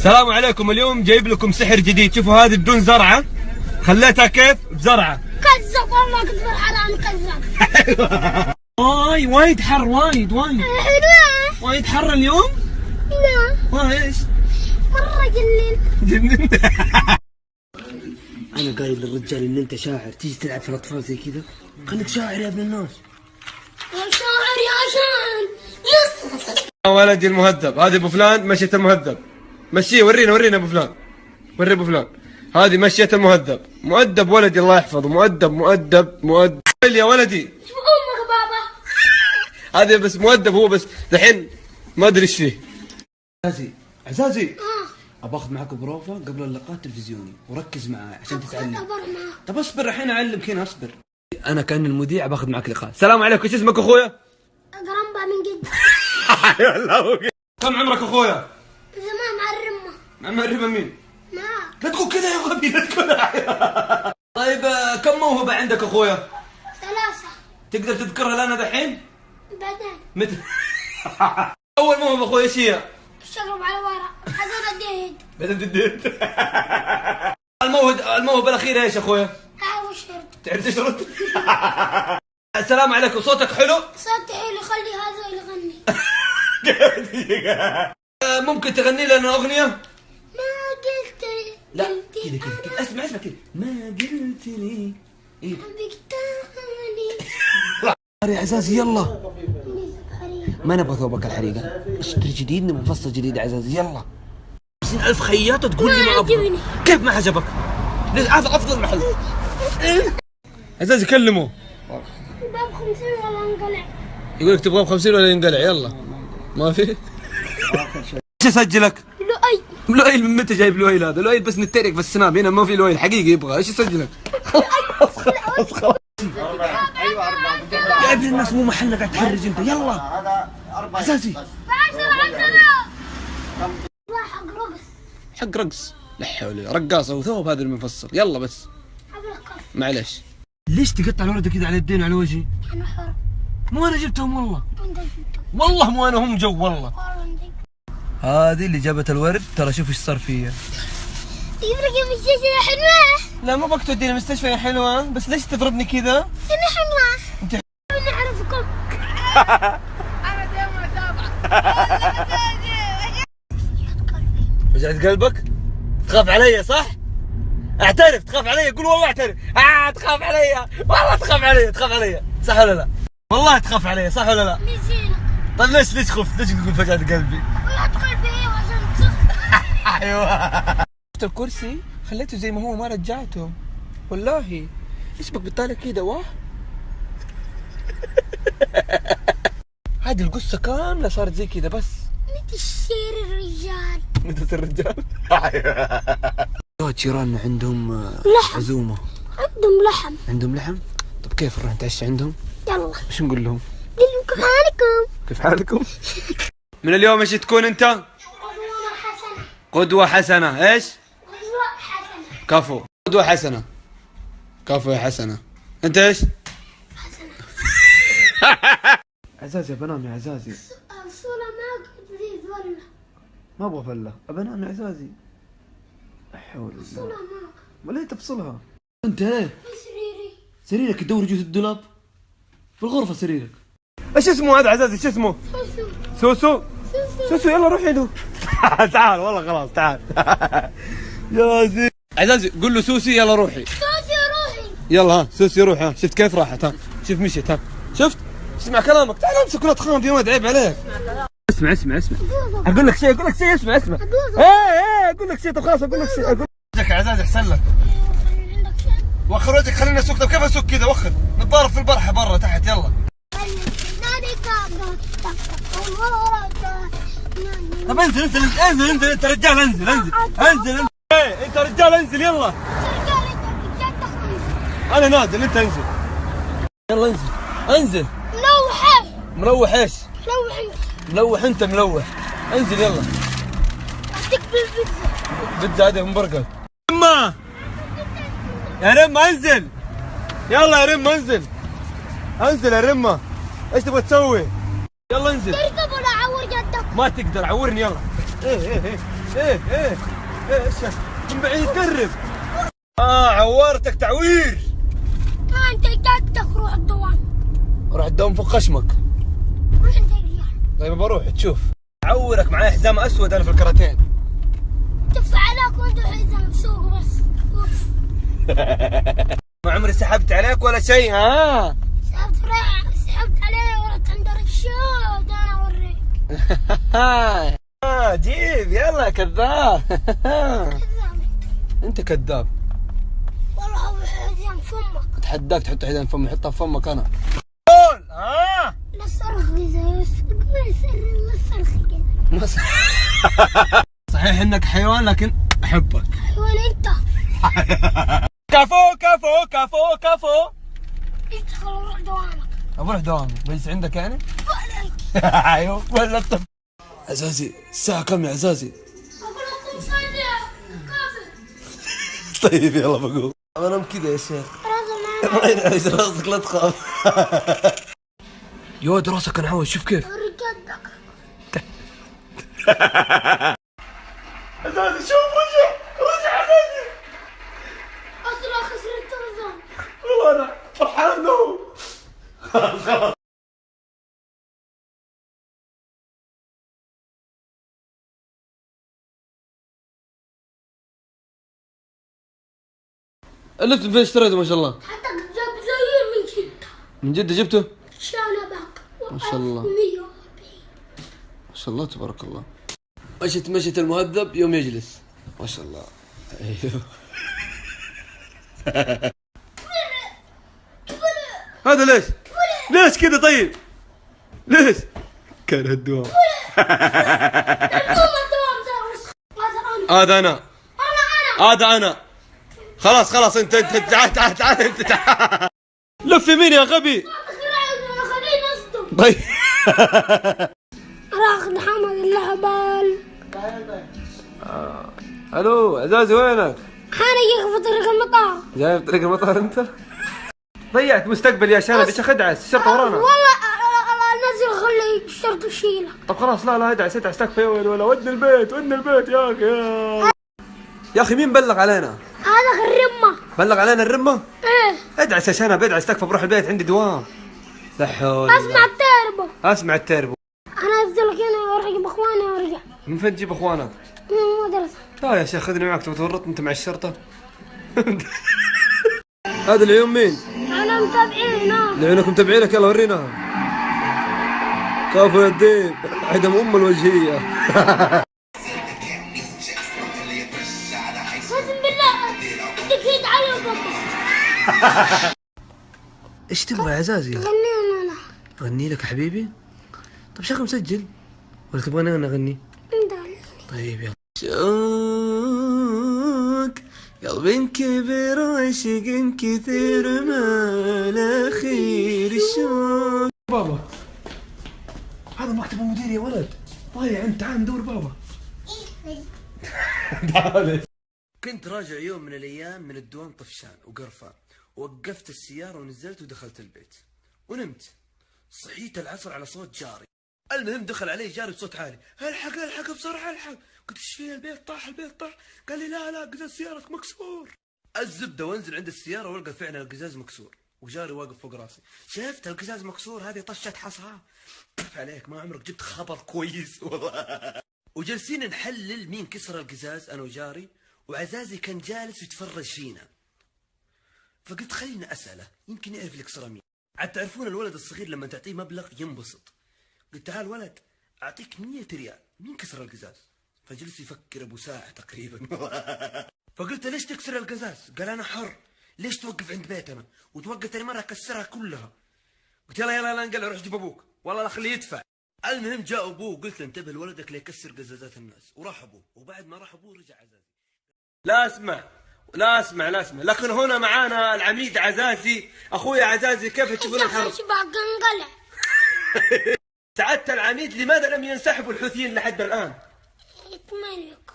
السلام عليكم. اليوم جايب لكم سحر جديد. شوفوا هذه بدون زرعه، خليتها كيف بزرعه. كذاب والله، كذب حرام كذاب. وايد حر، وايد حلوة. وايد حر اليوم. لا ايش؟ مرة جننت. انا قايل للرجال ان انت شاعر، تيجي تلعب في الاطفال زي كذا؟ خليك شاعر يا ابن الناس. يا شاعر يا شاعر. ولدي المهذب، هذه ابو فلان مشية المهذب. مشيه، ورينا ابو فلان، وري ابو فلان. هذه مشية المهذب، مؤدب ولدي الله يحفظه، مؤدب يا ولدي. شوف امك بابا. هذا بس مؤدب هو، بس دحين ما ادري ايش فيه. عزازي ابى اخذ معك بروفه قبل اللقاء التلفزيوني، وركز معاي عشان تتعلم. طب اصبر الحين اعلمك هنا، اصبر. انا كان المذيع باخذ معك لقاء. السلام عليكم، ايش اسمك اخويا؟ قرنبة من جد. كم عمرك اخويا؟ زمان مع الرمة. مع الرمة مين؟ ما لا تقول كذا يا غبي، لا تقول. طيب كم موهبة عندك اخويا؟ 3. تقدر تذكرها لنا دحين؟ بعدين مثل اول موهبة اخويا ايش هي؟ الشقرب على ورا، حسن الديد. بعدين تديت. الموهبة الأخيرة ايش اخويا؟ تعرف الشرط. تعرف تشرد؟ السلام عليكم، صوتك حلو؟ صوتي حلو، خلي هذا يغني. ممكن تغني لنا أغنية؟ ما قلت لي. لا كذا اسمع كذا. ما قلت لي ايه؟ حبك تاني. يا عزازي يلا، ما نبغى ثوبك الحريقه، اشتري جديد، نبغى مفصل جديد يا عزازي يلا. 50,000 خياطه تقول لي ما ابغى. كيف ما عجبك؟ هذا افضل محل. عزازي كلمه. باب 50 والله انقلع. يقول لك تبغى ب 50 ولا ينقلع؟ يلا ما في. ايش اسجلك؟ لؤي من متى جايب لؤي هذا؟ لؤي بس نتريق في السناب، هنا ما في لؤي الحقيقي يبغى. ايش اسجلك؟ خلاص يا ابن الناس، مو محلنا قاعد تحرج انت. يلا عزازي. 10 حق رقص. حق رقص؟ لا حول ولا قوة، رقاصة وثوب هذا المفصل. يلا بس معلش. ليش تقطع الوردة كذا على يدين وعلى وجهي؟ انا حر. مو انا جبتهم والله. وانت جبتهم. والله مو انا، هم جو والله. والله انت. هذه اللي جابت الورد، ترى شوف ايش صار فيها. يفرق في المستشفى يا حلوة. لا مو بك توديني المستشفى يا حلوة، بس ليش تضربني كذا؟ انا حلوة. انت انا اعرفكم. انا دائما اتابعك. وجعت قلبك؟ تخاف علي صح؟ اعترف، تخاف علي، قول والله اعترف. تخاف علي والله، تخاف علي صح ولا لا؟ والله تخاف علي صح ولا لا؟ مزينك. طيب ليش خفت؟ ليش تقول فجأة قلبي؟ ويدخل فيه عشان تصح. ايوه. الكرسي خليته زي ما هو، ما رجعته والله. ايش بك بتطالع كده واه؟ هذه القصة كاملة صارت زي كذا بس. متى الشير الرجال؟ متى تصير رجال؟ جيراننا عندهم لحم. عزومة. عندهم لحم. طب كيف نروح نتعشى عندهم؟ يلا. وش نقول لهم؟ قل لهم كيف حالكم؟ كيف حالكم؟ من اليوم ايش تكون انت؟ قدوة حسنة. قدوة حسنة. ايش؟ قدوة حسنة. كفو. قدوة حسنة. كفو يا حسنة. انت ايش؟ حسنة. عزازي بنام يا عزازي. الصورة ما قد ذي ظلة. ما ابغى فله، بنام يا عزازي. حول الصورة الله. ما ولا تفصلها. انت ايه؟ سريري. سريرك تدور جوز الدولاب؟ في الغرفة سريرك. ايش اسمه هذا عزازي؟ ايش اسمه؟ سوسو يلا روح له. تعال والله خلاص تعال. يا زين عزازي قول له سوسي يلا روحي. سوسي روحي. يلا ها سوسي روح. ها شفت كيف راحت؟ ها شوف مشيت. ها شفت؟ اسمع كلامك. تعال امسك ولا تخان في ولد، عيب عليك. اسمع اقول لك شيء اسمع. ايه اقول لك شيء. طب خلاص اقول لك شيء. وجهك يا عزازي احسن لك. وخر وجهك خلينا نسوق. طب كيف اسوق كذا؟ وخر نتضارب في البرحة برا تحت. يلا طب انزل انت رجال. انزل ايه انت رجال. انزل يلا. انا نازل انت انزل. يلا انزل. ملوح ايش؟ ملوح انت ملوح. انزل يلا. اعطيك بالبيتزا. بيتزا هذه من برجر. رمة يا رمة انزل. يلا يا رمة انزل يا رمة. ايش تبغى تسوي؟ يلا انزل. تركب ولا اعور جدك؟ ما تقدر، عورني يلا. ايه ايش من بعيد قرب. عورتك تعوير. ما انت جدك روح الدوام. روح الدوام فوق خشمك. روح انت رجال. طيب بروح تشوف. عورك معايا حزام اسود انا في الكراتين. تف عليك وانت حزام سوق بس. اوف. ما عمري سحبت عليك ولا شيء. سحبت عليه ورحت عند الرشاد انا اوريك. جيب يلا كذاب. كذاب انت كذاب. والله ابو حزام فمك. اتحداك تحط حزام فمي. حطها في فمك انا. قول لا صرخ كذا لا صرخ كذا. صحيح انك حيوان لكن احبك. حيوان انت. كفو كفو كفو كفو. ادخل وروح دوامك. بروح دوامي بجلس عندك يعني؟ عليك. ايوه ولا انت. عزازي الساعة كم يا عزازي؟ اقول لكم ثانية كافر. طيب يلا بقوم. انام كذا يا شيخ. راسنا. ما ينعش راسك لا تخاف. يا ولد راسك انعوج شوف كيف. اوريك جدك. عزازي شوف رجع عزازي. اصلا خسرت التلفزيون. والله انا فرحان له. خلاص ألفت من فين اشتريته ما شاء الله؟ حتى جاب زي من جدة. من جدة جبته؟ شنبك. ما شاء الله. 140. ما شاء الله تبارك الله. مشيت المهذب يوم يجلس. ما شاء الله. ايوه. هذا ليش؟ ليش كذا طيب؟ ليش؟ كان الدوام. هذا انا. هذا انا. خلاص انت تعال انت تعال. لف يمين يا غبي. خليني اصدم. طيب. راخد حمد اللهبال. الو عزازي وينك؟ انا جايك في طريق المطار. جاي في طريق المطار انت؟ ضيعت مستقبلي يا شنب. ايش ادعس الشرطه ورانا. والله نزل خلي الشرطه يشيله. طب خلاص لا ادعس تكفى ولا ودني البيت يا اخي. يا اخي مين بلغ علينا؟ هذا الرمه. بلغ علينا الرمه؟ ايه. ادعس يا شنب ادعس تكفى بروح البيت عندي دوام. لا حول. اسمع التربو. انا انزل لك هنا واروح اجيب اخواني وارجع. من فين تجيب اخوانك؟ من المدرسه. لا يا شيخ خذني معك. تبغى تورط انت مع الشرطه؟ هذا العيون مين؟ انا متابعين. العيونك متابعينك. يلا ورينا. كفو يا الديب. عدم الوجهيه. قسم بالله بدك يد على فمك. ايش تبغى يا عزازي؟ غني انا. اغني لك حبيبي؟ طب شغل مسجل ولا تبغاني انا اغني؟ انت. طيب يلا. شوق قلب كبير وعشق كثير ما لا خير الشوق. بابا هذا مكتب المدير يا ولد. ضايع انت. تعال ندور بابا. تعال. كنت راجع يوم من الايام من الدوام طفشان وقرفان. وقفت السيارة ونزلت ودخلت البيت ونمت. صحيت العصر على صوت جاري. المهم دخل علي جاري بصوت عالي. الحق بسرعة الحق. قلت ايش في البيت طاح. قال لي لا قزاز سيارتك مكسور. الزبدة وانزل عند السيارة والقى فعلا القزاز مكسور وجاري واقف فوق راسي. شفت القزاز مكسور هذه طشت حصى. كيف عليك ما عمرك جبت خبر كويس والله. وجلسين نحلل مين كسر القزاز انا وجاري. وعزازي كان جالس يتفرج فينا. فقلت خليني اساله يمكن يعرف اللي كسره مين. عاد تعرفون الولد الصغير لما تعطيه مبلغ ينبسط. قلت تعال ولد اعطيك 100 ريال مين كسر القزاز. فجلس يفكر ابو ساعه تقريبا. فقلت ليش تكسر القزاز؟ قال انا حر. ليش توقف عند بيتنا وتوقف ثاني مره اكسرها كلها. قلت يلا انقلع روح جيب ابوك. والله لا خليه يدفع. المهم جاء ابوه وقلت له انتبه لولدك لا يكسر قزازات الناس. وراح ابوه وبعد ما راح ابوه رجع عزازي. لا اسمع لكن هنا معانا العميد عزازي. اخوي عزازي كيف تشوفون الحرب؟ انقلع. سعادة العميد لماذا لم ينسحبوا الحوثيين لحد الان؟ يتملك.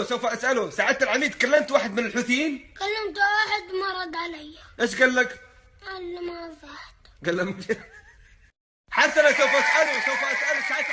سوف اساله. سعادة العميد كلمت واحد من الحوثيين؟ كلمت واحد ما رد علي. ايش قال لك؟ قال لي ما في احد. قال له حسنا سوف اساله سعادة